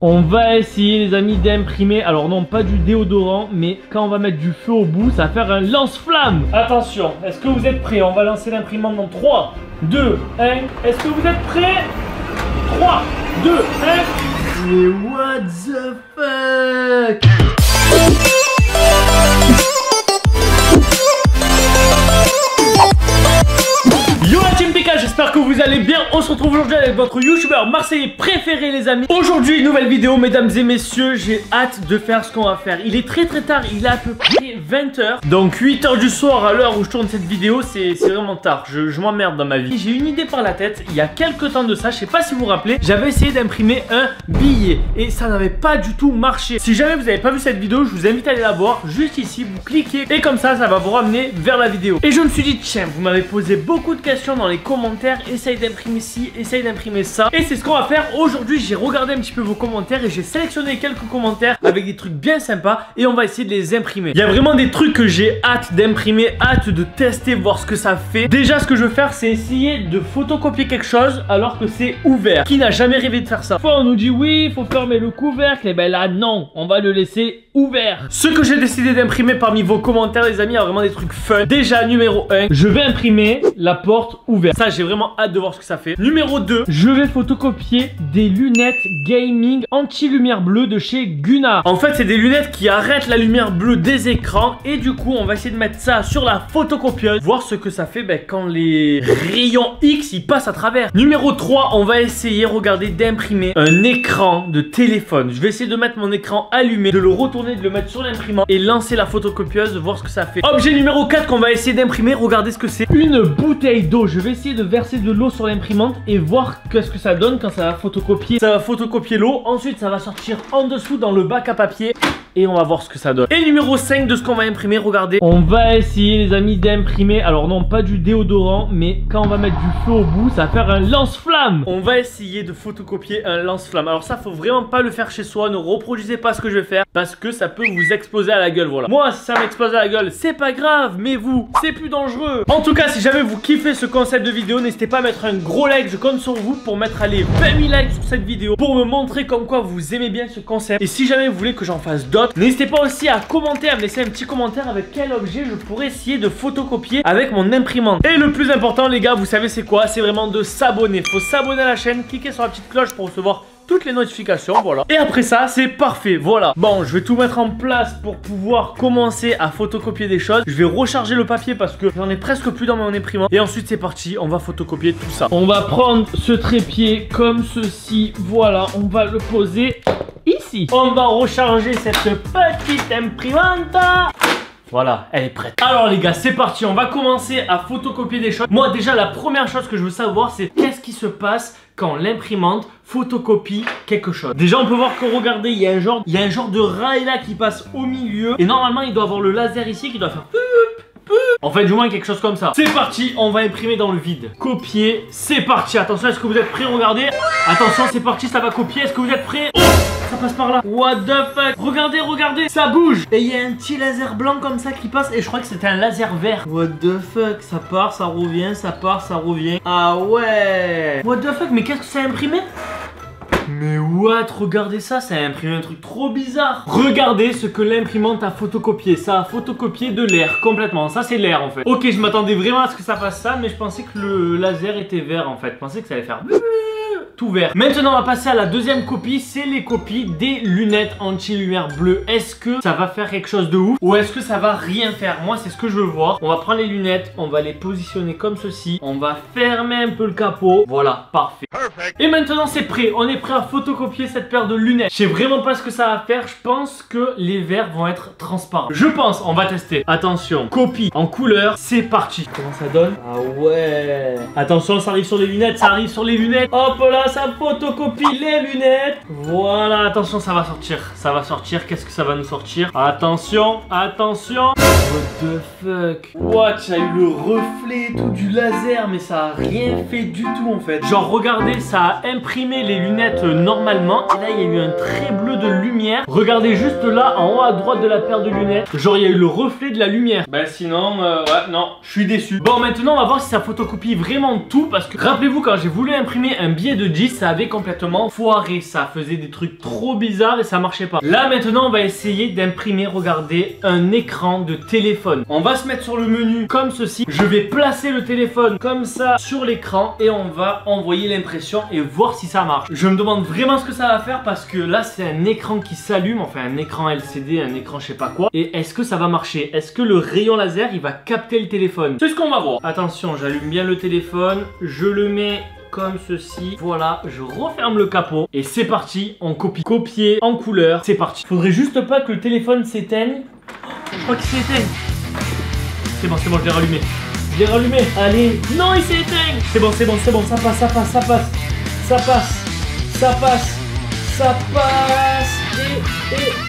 On va essayer les amis d'imprimer, alors non pas du déodorant, mais quand on va mettre du feu au bout, ça va faire un lance-flamme. Attention, est-ce que vous êtes prêts? On va lancer l'imprimante dans 3, 2, 1. Est-ce que vous êtes prêts? 3, 2, 1. Mais what the fuck? Yo la team PK, j'espère que vous allez bien. On se retrouve aujourd'hui avec votre youtubeur marseillais préféré les amis. Aujourd'hui une nouvelle vidéo mesdames et messieurs. J'ai hâte de faire ce qu'on va faire. Il est très tard, il est à peu près 20h. Donc 8h du soir à l'heure où je tourne cette vidéo. C'est vraiment tard, je m'emmerde dans ma vie. J'ai une idée par la tête, il y a quelques temps de ça, je sais pas si vous vous rappelez. J'avais essayé d'imprimer un billet et ça n'avait pas du tout marché. Si jamais vous n'avez pas vu cette vidéo, je vous invite à aller la voir. Juste ici, vous cliquez et comme ça va vous ramener vers la vidéo. Et je me suis dit tiens, vous m'avez posé beaucoup de questions dans les commentaires, essaye d'imprimer ci, essaye d'imprimer ça. Et c'est ce qu'on va faire aujourd'hui. J'ai regardé un petit peu vos commentaires et j'ai sélectionné quelques commentaires avec des trucs bien sympas et on va essayer de les imprimer. Il y a vraiment des trucs que j'ai hâte d'imprimer, hâte de tester, voir ce que ça fait. Déjà ce que je veux faire c'est essayer de photocopier quelque chose alors que c'est ouvert. Qui n'a jamais rêvé de faire ça? Fois on nous dit oui, il faut fermer le couvercle, et ben là non, on va le laisser ouvert. Ce que j'ai décidé d'imprimer parmi vos commentaires les amis, il y a vraiment des trucs fun. Déjà numéro 1, je vais imprimer la porte ouverte. Ça j'ai vraiment hâte de voir ce que ça fait. Numéro 2, je vais photocopier des lunettes gaming anti-lumière bleue de chez Gunnar. En fait c'est des lunettes qui arrêtent la lumière bleue des écrans. Et du coup on va essayer de mettre ça sur la photocopieuse, voir ce que ça fait quand les rayons X ils passent à travers. Numéro 3, on va essayer, regardez, d'imprimer un écran de téléphone. Je vais essayer de mettre mon écran allumé, de le retourner, de le mettre sur l'imprimante et lancer la photocopieuse, voir ce que ça fait. Objet numéro 4 qu'on va essayer d'imprimer, regardez ce que c'est. Une bouteille d'eau. Je vais essayer de verser de l'eau sur l'imprimante et voir qu'est-ce que ça donne quand ça va photocopier. Ça va photocopier l'eau, ensuite ça va sortir en dessous dans le bac à papier et on va voir ce que ça donne. Et numéro 5 de ce qu'on va imprimer, regardez. On va essayer les amis d'imprimer, alors non pas du déodorant, mais quand on va mettre du feu au bout, ça va faire un lance-flamme. On va essayer de photocopier un lance-flamme. Alors ça faut vraiment pas le faire chez soi, ne reproduisez pas ce que je vais faire parce que ça peut vous exploser à la gueule, voilà. Moi si ça m'explose à la gueule, c'est pas grave, mais vous, c'est plus dangereux. En tout cas si jamais vous kiffez ce concept de vidéo, n'hésitez pas à mettre un gros like, je compte sur vous pour mettre allez 20 000 likes sur cette vidéo pour me montrer comme quoi vous aimez bien ce concept. Et si jamais vous voulez que j'en fasse d'autres, n'hésitez pas aussi à commenter, à me laisser un petit commentaire avec quel objet je pourrais essayer de photocopier avec mon imprimante. Et le plus important les gars, vous savez c'est quoi? C'est vraiment de s'abonner. Faut s'abonner à la chaîne, cliquer sur la petite cloche pour recevoir toutes les notifications, voilà. Et après ça, c'est parfait, voilà. Bon, je vais tout mettre en place pour pouvoir commencer à photocopier des choses. Je vais recharger le papier parce que j'en ai presque plus dans mon imprimante. Et ensuite, c'est parti, on va photocopier tout ça. On va prendre ce trépied comme ceci, voilà. On va le poser ici. On va recharger cette petite imprimante. Voilà, elle est prête. Alors les gars, c'est parti, on va commencer à photocopier des choses. Moi déjà, la première chose que je veux savoir, c'est qu'est-ce qui se passe quand l'imprimante photocopie quelque chose. Déjà, on peut voir que, regardez, il y a un genre de rail là qui passe au milieu. Et normalement, il doit avoir le laser ici qui doit faire... En fait, du moins quelque chose comme ça. C'est parti, on va imprimer dans le vide. Copier, c'est parti. Attention, est-ce que vous êtes prêts? Regardez. Attention, c'est parti, ça va copier. Est-ce que vous êtes prêts? Oh, ça passe par là. What the fuck? Regardez, regardez, ça bouge. Et il y a un petit laser blanc comme ça qui passe. Et je crois que c'était un laser vert. What the fuck? Ça part, ça revient, ça part, ça revient. Ah ouais. What the fuck? Mais qu'est-ce que ça a imprimé? Mais what? Regardez ça, ça a imprimé un truc trop bizarre. Regardez ce que l'imprimante a photocopié. Ça a photocopié de l'air complètement. Ça c'est l'air en fait. Ok, je m'attendais vraiment à ce que ça fasse ça, mais je pensais que le laser était vert en fait. Je pensais que ça allait faire tout vert. Maintenant on va passer à la deuxième copie. C'est les copies des lunettes anti-lumière bleue. Est-ce que ça va faire quelque chose de ouf ou est-ce que ça va rien faire? Moi c'est ce que je veux voir. On va prendre les lunettes, on va les positionner comme ceci. On va fermer un peu le capot. Voilà, parfait. Et maintenant c'est prêt. On est prêt à photocopier cette paire de lunettes. Je sais vraiment pas ce que ça va faire. Je pense que les verres vont être transparents. Je pense, on va tester. Attention, copie en couleur. C'est parti. Comment ça donne? Ah ouais. Attention, ça arrive sur les lunettes. Ça arrive sur les lunettes. Hop là, ça photocopie les lunettes. Voilà, attention, ça va sortir. Ça va sortir. Qu'est-ce que ça va nous sortir? Attention, attention. What the fuck? What? Ça a eu le reflet et tout du laser, mais ça a rien fait du tout en fait. Genre regardez, ça a imprimé les lunettes normalement. Et là il y a eu un trait bleu de lumière. Regardez juste là, en haut à droite de la paire de lunettes. Genre il y a eu le reflet de la lumière. Bah sinon, ouais, non, je suis déçu. Bon, maintenant on va voir si ça photocopie vraiment tout. Parce que rappelez-vous, quand j'ai voulu imprimer un billet de 10, ça avait complètement foiré. Ça faisait des trucs trop bizarres et ça marchait pas. Là maintenant on va essayer d'imprimer, regardez, un écran de téléphone. On va se mettre sur le menu comme ceci. Je vais placer le téléphone comme ça sur l'écran et on va envoyer l'impression et voir si ça marche. Je me demande vraiment ce que ça va faire parce que là c'est un écran qui s'allume, enfin un écran LCD, un écran je sais pas quoi. Et est-ce que ça va marcher? Est-ce que le rayon laser il va capter le téléphone? C'est ce qu'on va voir. Attention, j'allume bien le téléphone, je le mets comme ceci, voilà, je referme le capot et c'est parti, on copie. Copier en couleur, c'est parti. Faudrait juste pas que le téléphone s'éteigne. Oh, je crois qu'il s'est éteint. C'est bon, je l'ai rallumé. Je l'ai rallumé, allez. Non, il s'est éteint. C'est bon, ça passe, ça passe, ça passe. Ça passe, ça passe, ça passe. Et...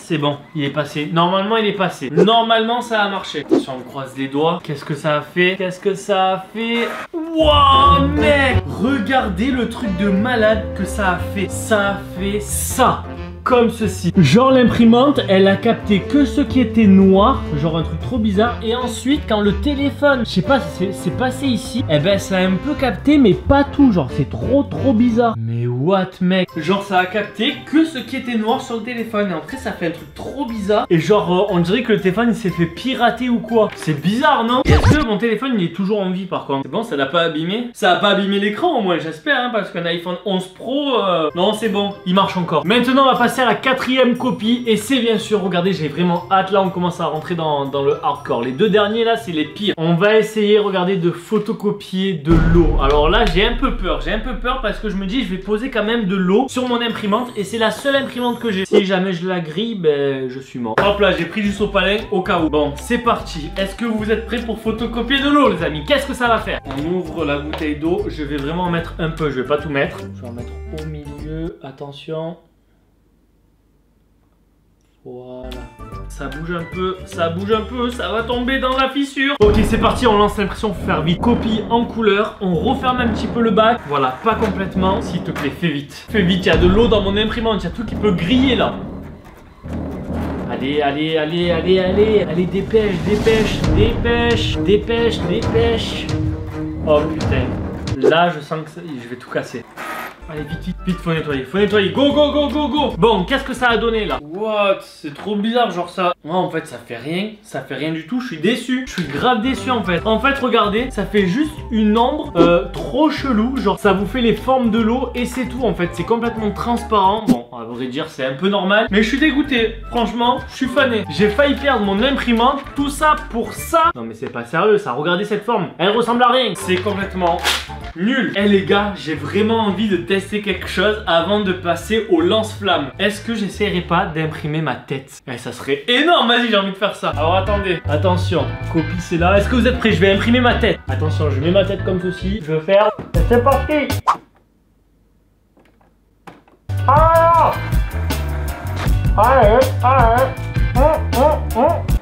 c'est bon, il est passé. Normalement, il est passé. Normalement, ça a marché. Attention, on croise les doigts. Qu'est-ce que ça a fait? Qu'est-ce que ça a fait? Wow, mec! Regardez le truc de malade que ça a fait. Ça a fait ça. Comme ceci. Genre l'imprimante, elle a capté que ce qui était noir. Genre un truc trop bizarre. Et ensuite, quand le téléphone, je sais pas, c'est passé ici. Eh ben, ça a un peu capté, mais pas tout. Genre, c'est trop bizarre. Mais what, mec? Genre, ça a capté que ce qui était noir sur le téléphone. Et en fait, ça fait un truc trop bizarre. Et genre, on dirait que le téléphone, il s'est fait pirater ou quoi. C'est bizarre, non? Est-ce que mon téléphone, il est toujours en vie, par contre? C'est bon, ça l'a pas abîmé? Ça a pas abîmé l'écran, au moins, j'espère, hein, parce qu'un iPhone 11 Pro, non, c'est bon, il marche encore. Maintenant, on va passer à la 4e copie et c'est bien sûr, regardez, j'ai vraiment hâte. Là on commence à rentrer dans le hardcore. Les deux derniers là c'est les pires. On va essayer, regardez, de photocopier de l'eau. Alors là j'ai un peu peur parce que je me dis je vais poser quand même de l'eau sur mon imprimante et c'est la seule imprimante que j'ai. Si jamais je la grille, ben je suis mort. Hop là, j'ai pris du sopalin au cas où. Bon, c'est parti. Est-ce que vous êtes prêts pour photocopier de l'eau, les amis? Qu'est-ce que ça va faire? On ouvre la bouteille d'eau, je vais vraiment en mettre un peu, je vais pas tout mettre. Je vais en mettre au milieu, attention. Voilà, ça bouge un peu, ça va tomber dans la fissure. Ok, c'est parti, on lance l'impression, faut faire vite. Copie en couleur, on referme un petit peu le bac. Voilà, pas complètement, s'il te plaît, fais vite. Fais vite, il y a de l'eau dans mon imprimante, il y a tout qui peut griller là. Allez, dépêche. Oh putain, là je sens que je vais tout casser. Allez, vite, faut nettoyer, go. Bon, qu'est-ce que ça a donné là? What? C'est trop bizarre, genre ça. Ouais, en fait, ça fait rien du tout. Je suis déçu, je suis grave déçu en fait. En fait, regardez, ça fait juste une ombre trop chelou. Genre, ça vous fait les formes de l'eau et c'est tout en fait. C'est complètement transparent. Bon, à vrai dire, c'est un peu normal, mais je suis dégoûté. Franchement, je suis fané. J'ai failli perdre mon imprimante, tout ça pour ça. Non, mais c'est pas sérieux ça. Regardez cette forme, elle ressemble à rien. C'est complètement nul. Eh les gars, j'ai vraiment envie de tester quelque chose avant de passer au lance-flamme. Est-ce que j'essaierai pas d'imprimer ma tête? Eh, ça serait énorme, vas-y, j'ai envie de faire ça. Alors attendez, attention, copie c'est là. Est-ce que vous êtes prêts? Je vais imprimer ma tête. Attention, je mets ma tête comme ceci. Je vais faire... C'est parti.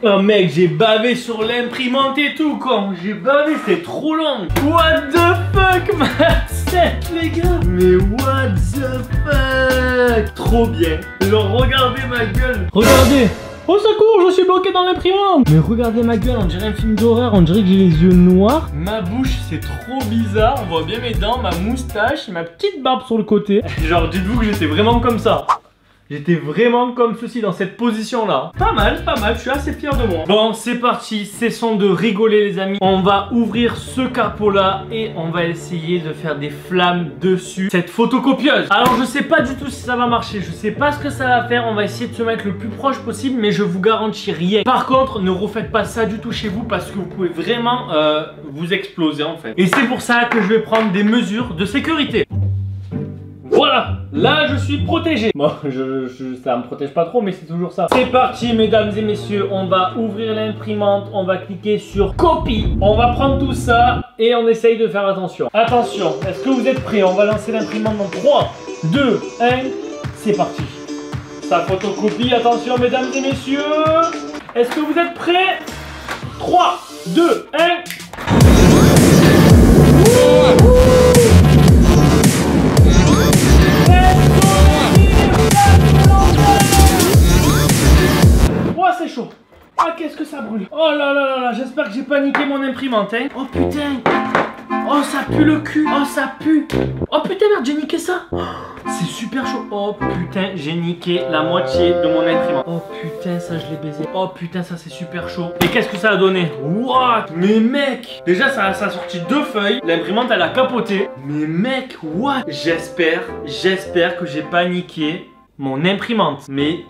Oh mec, j'ai bavé sur l'imprimante et tout quoi. J'ai bavé, c'est trop long. What the fuck, ma tête les gars. Mais what the fuck. Trop bien. Genre regardez ma gueule. Regardez. Au secours, je suis bloqué dans l'imprimante. Mais regardez ma gueule, on dirait un film d'horreur. On dirait que j'ai les yeux noirs. Ma bouche, c'est trop bizarre. On voit bien mes dents, ma moustache, ma petite barbe sur le côté. Genre dites-vous que j'étais vraiment comme ça. J'étais vraiment comme ceci dans cette position là. Pas mal, je suis assez fier de moi. Bon, c'est parti, cessons de rigoler les amis. On va ouvrir ce capot là et on va essayer de faire des flammes dessus cette photocopieuse. Alors je sais pas du tout si ça va marcher, je sais pas ce que ça va faire. On va essayer de se mettre le plus proche possible, mais je vous garantis rien. Par contre, ne refaites pas ça du tout chez vous parce que vous pouvez vraiment vous exploser en fait. Et c'est pour ça que je vais prendre des mesures de sécurité. Voilà, là je suis protégé. Bon, ça me protège pas trop, mais c'est toujours ça. C'est parti mesdames et messieurs, on va ouvrir l'imprimante, on va cliquer sur copie. On va prendre tout ça et on essaye de faire attention. Attention, est-ce que vous êtes prêts? On va lancer l'imprimante dans 3, 2, 1, c'est parti. Ça photocopie, attention mesdames et messieurs. Est-ce que vous êtes prêts? 3, 2, 1. Oh, c'est chaud. Ah, qu'est-ce que ça brûle. Oh là là là là, j'espère que j'ai pas niqué mon imprimante, hein. Oh putain. Oh, ça pue le cul. Oh, ça pue. Oh putain, merde, j'ai niqué ça. Oh, c'est super chaud. Oh putain, j'ai niqué la moitié de mon imprimante. Oh putain, ça je l'ai baisé. Oh putain, ça c'est super chaud. Et qu'est-ce que ça a donné? What? Mais mec, déjà ça a sorti 2 feuilles. L'imprimante elle a capoté. Mais mec, what? J'espère que j'ai pas niqué mon imprimante. Mais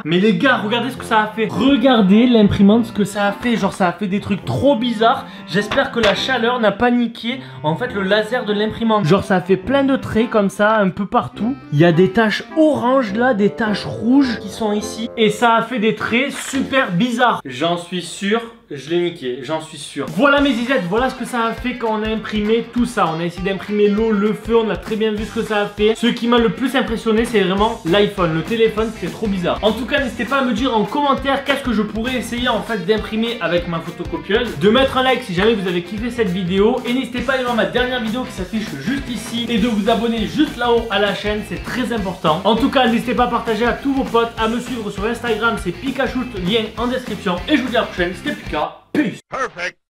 les gars, regardez ce que ça a fait. Regardez l'imprimante, ce que ça a fait. Genre ça a fait des trucs trop bizarres. J'espère que la chaleur n'a pas niqué en fait le laser de l'imprimante. Genre ça a fait plein de traits comme ça un peu partout. Il y a des taches oranges là, des taches rouges qui sont ici. Et ça a fait des traits super bizarres. J'en suis sûr. Je l'ai niqué, j'en suis sûr. Voilà mes zizettes, voilà ce que ça a fait quand on a imprimé tout ça. On a essayé d'imprimer l'eau, le feu, on a très bien vu ce que ça a fait. Ce qui m'a le plus impressionné, c'est vraiment l'iPhone. Le téléphone, c'était trop bizarre. En tout cas, n'hésitez pas à me dire en commentaire qu'est-ce que je pourrais essayer en fait d'imprimer avec ma photocopieuse. De mettre un like si jamais vous avez kiffé cette vidéo. Et n'hésitez pas à aller voir ma dernière vidéo qui s'affiche juste ici. Et de vous abonner juste là-haut à la chaîne, c'est très important. En tout cas, n'hésitez pas à partager à tous vos potes, à me suivre sur Instagram, c'est Pikachu, lien en description. Et je vous dis à la prochaine, c'était Pika. Peace. Perfect.